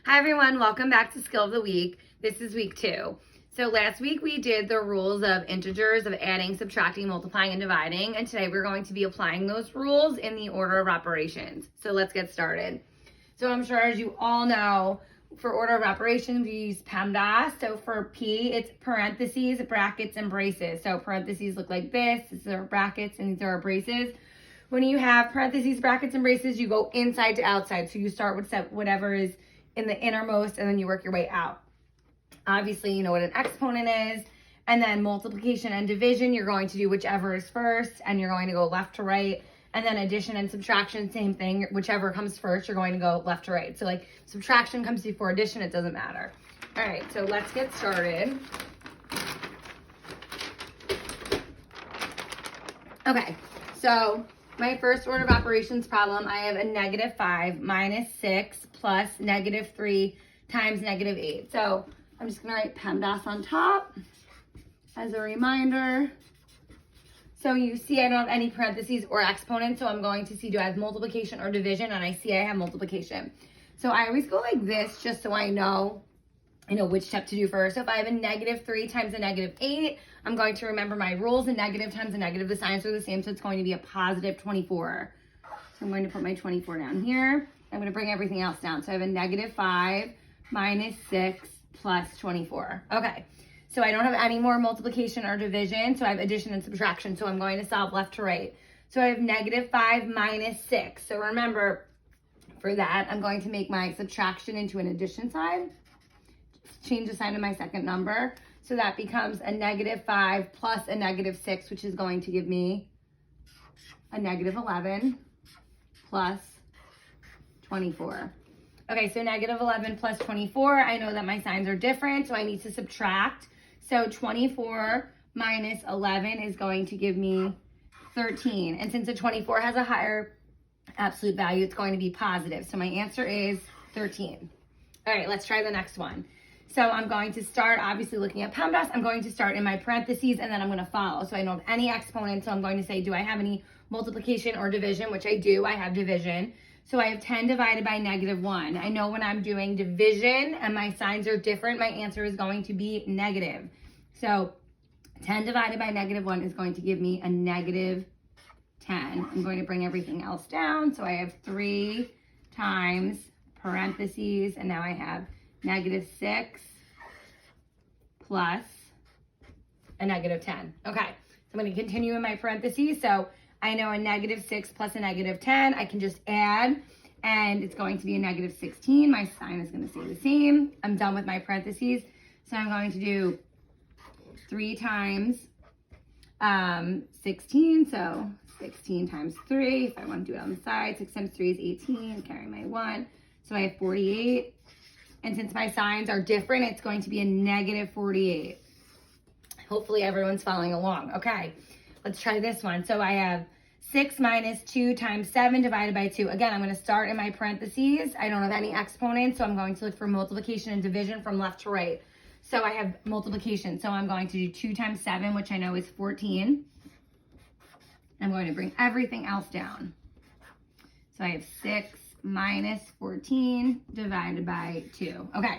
Hi everyone, welcome back to Skill of the Week. This is week 2. So last week we did the rules of integers, of adding, subtracting, multiplying, and dividing. And today we're going to be applying those rules in the order of operations. So let's get started. So I'm sure as you all know, for order of operations, we use PEMDAS. So for P, it's parentheses, brackets, and braces. So parentheses look like this. These are brackets and these are our braces. When you have parentheses, brackets, and braces, you go inside to outside. So you start with whatever is in the innermost and then you work your way out. Obviously, you know what an exponent is. And then multiplication and division, you're going to do whichever is first and you're going to go left to right. And then addition and subtraction, same thing. Whichever comes first, you're going to go left to right. So like subtraction comes before addition, it doesn't matter. All right, so let's get started. Okay, so my first order of operations problem, I have a -5 minus 6 plus -3 times -8. So I'm just gonna write PEMDAS on top as a reminder. So you see I don't have any parentheses or exponents, so I'm going to see do I have multiplication or division, and I see I have multiplication. So I always go like this just so I know which step to do first. So if I have a -3 times a -8, I'm going to remember my rules. A negative times a negative, the signs are the same, so it's going to be a positive 24. So I'm going to put my 24 down here. I'm going to bring everything else down. So I have a -5 minus 6 plus 24. Okay, so I don't have any more multiplication or division, so I have addition and subtraction. So I'm going to solve left to right. So I have -5 minus 6. So remember, for that, I'm going to make my subtraction into an addition sign. Change the sign of my second number. So that becomes a -5 plus a -6, which is going to give me a -11 plus 24. Okay, so -11 plus 24, I know that my signs are different, so I need to subtract. So 24 minus 11 is going to give me 13. And since the 24 has a higher absolute value, it's going to be positive. So my answer is 13. All right, let's try the next one. So I'm going to start, obviously looking at PEMDAS, I'm going to start in my parentheses and then I'm going to follow. So I don't have any exponents, so I'm going to say, do I have any multiplication or division? Which I do, I have division. So I have 10 divided by -1. I know when I'm doing division and my signs are different, my answer is going to be negative. So 10 divided by -1 is going to give me a -10. I'm going to bring everything else down. So I have 3 times parentheses, and now I have -6 plus a -10. Okay, so I'm going to continue in my parentheses. So I know a -6 plus a -10. I can just add, and it's going to be a -16. My sign is going to stay the same. I'm done with my parentheses. So I'm going to do 3 times 16. So 16 times 3. If I want to do it on the side, 6 times 3 is 18. Carry my 1. So I have 48. And since my signs are different, it's going to be a -48. Hopefully everyone's following along. Okay, let's try this one. So I have 6 minus 2 times 7 divided by 2. Again, I'm going to start in my parentheses. I don't have any exponents, so I'm going to look for multiplication and division from left to right. So I have multiplication. So I'm going to do 2 times 7, which I know is 14. I'm going to bring everything else down. So I have 6 minus 14 divided by 2. Okay,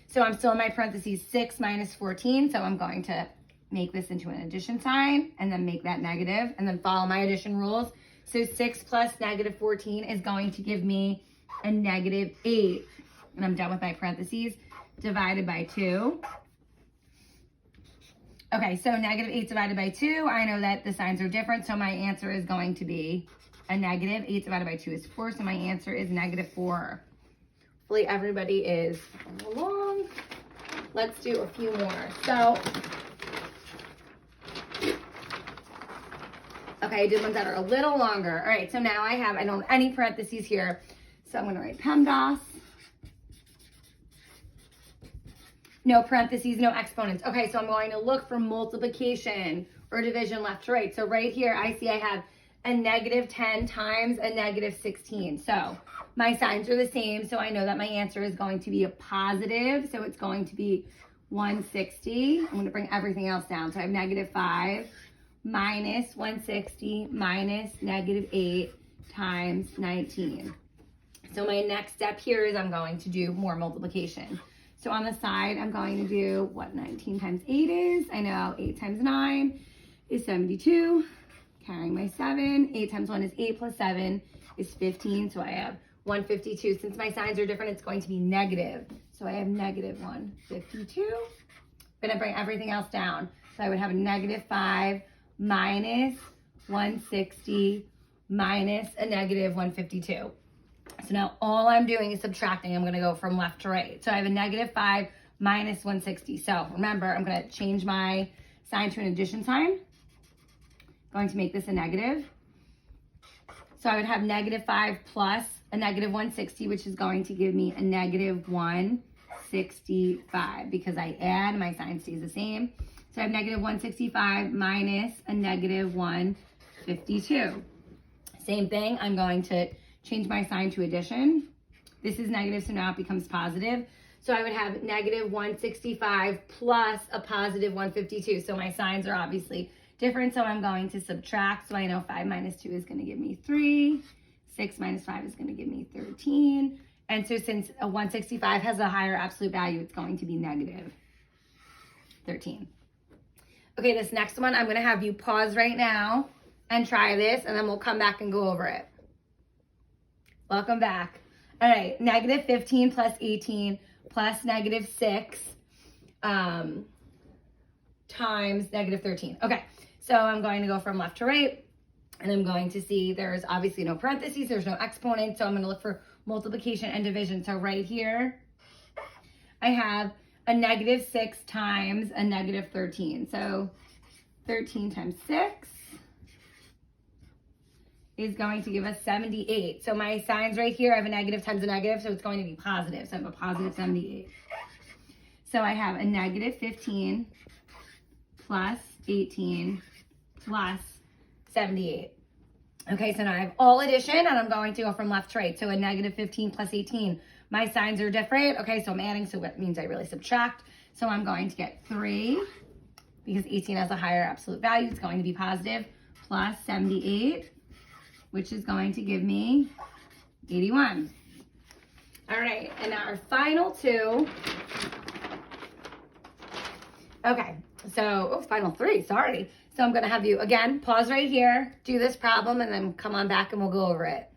so I'm still in my parentheses, 6 minus 14. So I'm going to make this into an addition sign and then make that negative and then follow my addition rules. So 6 plus -14 is going to give me a -8. And I'm done with my parentheses, divided by 2. Okay, so -8 divided by 2, I know that the signs are different, so my answer is going to be a -8 divided by 2 is 4, so my answer is -4. Hopefully everybody is following along. Let's do a few more. So, okay, I did ones that are a little longer. All right, so now I don't have any parentheses here, so I'm going to write PEMDAS. No parentheses, no exponents. Okay, so I'm going to look for multiplication or division left to right. So right here, I see I have a -10 times a -16. So my signs are the same, so I know that my answer is going to be a positive. So it's going to be 160. I'm going to bring everything else down. So I have -5 minus 160 minus -8 times 19. So my next step here is I'm going to do more multiplication. So on the side, I'm going to do what 19 times 8 is. I know 8 times 9 is 72. Carrying my 7. 8 times 1 is 8 plus 7 is 15. So I have 152. Since my signs are different, it's going to be negative. So I have negative 152. I'm going to bring everything else down. So I would have a negative 5 minus 160 minus a negative 152. So now all I'm doing is subtracting. I'm going to go from left to right. So I have a negative 5 minus 160. So remember, I'm going to change my sign to an addition sign. Going to make this a negative. So I would have negative 5 plus a negative 160, which is going to give me a negative 165 because I add, my sign stays the same. So I have negative 165 minus a negative 152. Same thing, I'm going to change my sign to addition. This is negative, so now it becomes positive. So I would have negative 165 plus a positive 152. So my signs are obviously different, so I'm going to subtract. So I know 5 minus 2 is going to give me 3. 6 minus 5 is going to give me 13. And so since a 165 has a higher absolute value, it's going to be negative 13. Okay, this next one, I'm going to have you pause right now and try this, and then we'll come back and go over it. Welcome back. All right, negative 15 plus 18 plus negative 6 times negative 13. Okay, so I'm going to go from left to right, and I'm going to see there's obviously no parentheses, there's no exponent, so I'm going to look for multiplication and division. So right here, I have a negative 6 times a negative 13. So 13 times 6 is going to give us 78. So my signs right here, I have a negative times a negative, so it's going to be positive. So I have a positive 78. So I have a negative 15 plus 18 plus 78. Okay, so now I have all addition, and I'm going to go from left to right. So a negative 15 plus 18. My signs are different. Okay, so I'm adding, so that means I really subtract. So I'm going to get 3, because 18 has a higher absolute value. It's going to be positive, plus 78, which is going to give me 81. All right, and now our final two. Okay, so, final 3, sorry. So I'm gonna have you, again, pause right here, do this problem, and then come on back and we'll go over it.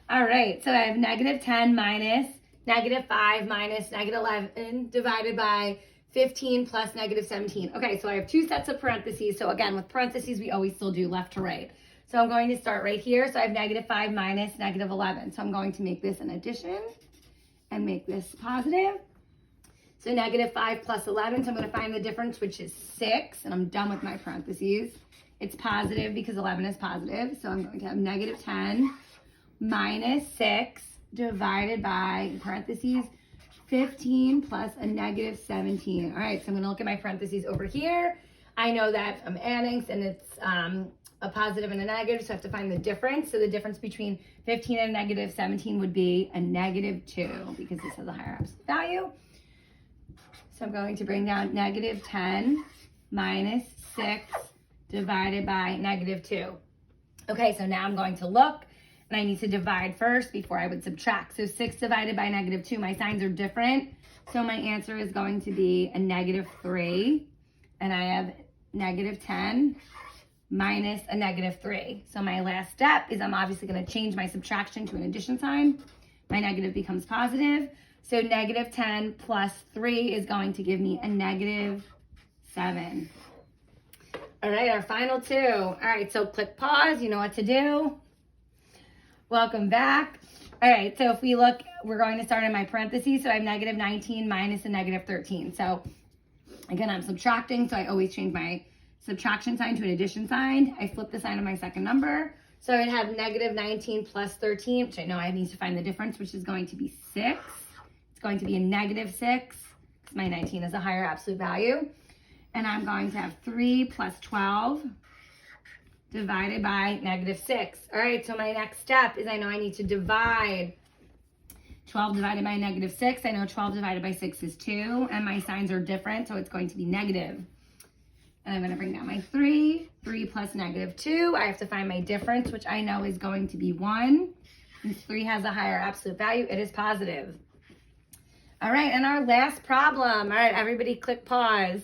All right, so I have negative 10 minus negative 5 minus negative 11 divided by 15 plus negative 17. Okay, so I have 2 sets of parentheses. So again, with parentheses, we always still do left to right. So I'm going to start right here. So I have negative 5 minus negative 11. So I'm going to make this an addition and make this positive. So negative 5 plus 11. So I'm going to find the difference, which is 6. And I'm done with my parentheses. It's positive because 11 is positive. So I'm going to have negative 10 minus 6 divided by, parentheses, 15 plus a negative 17. All right, so I'm going to look at my parentheses over here. I know that I'm adding, and it's a positive and a negative, so I have to find the difference. So the difference between 15 and negative 17 would be a negative 2, because this has a higher absolute value. So I'm going to bring down negative 10 minus 6 divided by negative 2. Okay, so now I'm going to look, and I need to divide first before I would subtract. So 6 divided by negative 2, my signs are different. So my answer is going to be a negative 3, and I have negative 10 minus a negative 3. So my last step is I'm obviously going to change my subtraction to an addition sign. My negative becomes positive. So negative 10 plus 3 is going to give me a negative 7. All right, our final 2. All right, so click pause. You know what to do. Welcome back. All right, so if we look, we're going to start in my parentheses. So I have negative 19 minus a negative 13. So again, I'm subtracting, so I always change my subtraction sign to an addition sign. I flip the sign of my second number. So I would have negative 19 plus 13, which I know I need to find the difference, which is going to be 6. It's going to be a negative 6, because my 19 is a higher absolute value. And I'm going to have 3 plus 12 divided by negative 6. All right, so my next step is I know I need to divide 12 divided by negative 6. I know 12 divided by 6 is 2, and my signs are different, so it's going to be negative. And I'm going to bring down my 3. 3 plus negative 2. I have to find my difference, which I know is going to be 1. Since 3 has a higher absolute value, it is positive. All right, and our last problem. All right, everybody click pause.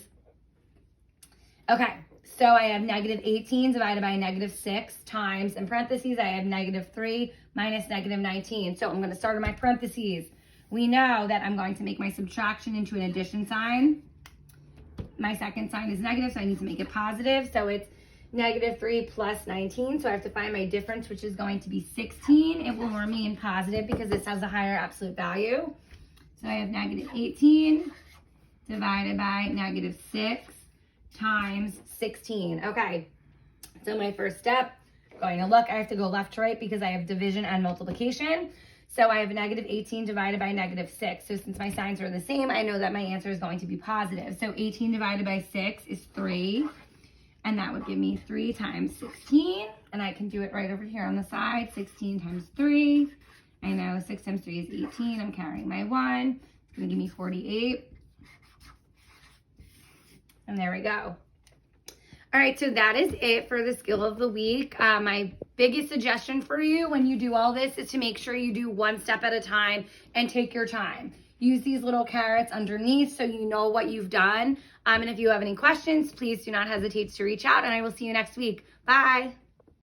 Okay, so I have negative 18 divided by negative 6 times, in parentheses, I have negative 3 minus negative 19. So I'm going to start in my parentheses. We know that I'm going to make my subtraction into an addition sign. My second sign is negative, so I need to make it positive. So it's negative 3 plus 19. So I have to find my difference, which is going to be 16. It will remain positive because this has a higher absolute value. So I have negative 18 divided by negative 6 times 16. Okay, so my first step, going to look, I have to go left to right because I have division and multiplication. So I have negative 18 divided by negative 6. So since my signs are the same, I know that my answer is going to be positive. So 18 divided by 6 is 3. And that would give me 3 times 16. And I can do it right over here on the side. 16 times 3. I know 6 times 3 is 18. I'm carrying my 1. It's going to give me 48. And there we go. All right, so that is it for the skill of the week. My biggest suggestion for you when you do all this is to make sure you do one step at a time and take your time. Use these little carrots underneath so you know what you've done. And if you have any questions, please do not hesitate to reach out, and I will see you next week. Bye.